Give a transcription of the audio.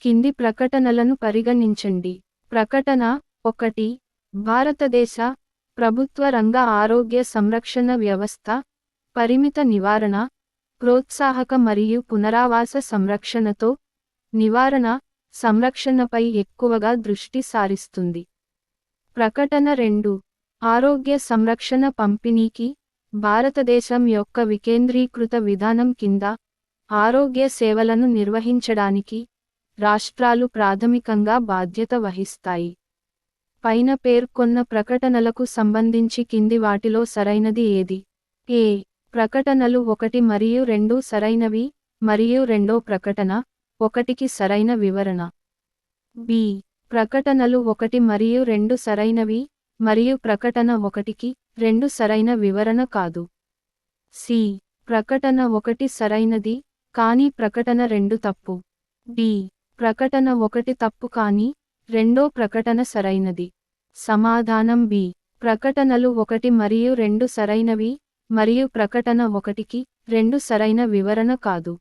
కింది ప్రకటనలను పరిగణించండి. ప్రకటన 1. భారతదేశ ప్రభుత్వ రంగ ఆరోగ్య సంరక్షణ వ్యవస్థ పరిమిత నివారణ, ప్రోత్సాహక మరియు పునరావాస సంరక్షణతో నివారణ, సంరక్షణపై ఎక్కువగా దృష్టి సారిస్తుంది. ప్రకటన 2. ఆరోగ్య సంరక్షణ పంపిణీకి భారతదేశం యొక్క వికేంద్రీకృత విధానం కింద ఆరోగ్య సేవలను నిర్వహించడానికి రాష్ట్రాలు ప్రాథమికంగా బాధ్యత వహిస్తాయి. పైన పేర్కొన్న ప్రకటనలకు సంబంధించి కింది వాటిలో సరైనది ఏది? ఏ. ప్రకటనలు 1 మరియు 2 సరైనవి మరియు రెండో ప్రకటన 1కి సరైన వివరణ. బి. ప్రకటనలు 1 మరియు 2 సరైనవి మరియు ప్రకటన 1కి 2 సరైన వివరణ కాదు. సి. ప్రకటన 1 సరైనది కానీ ప్రకటన 2 తప్పు. డి. ప్రకటన 1 తప్పు కానీ రెండో ప్రకటన సరైనది. సమాధానం బి. ప్రకటనలు 1 మరియు 2 సరైనవి మరియు ప్రకటన 1కి 2 సరైన వివరణ కాదు.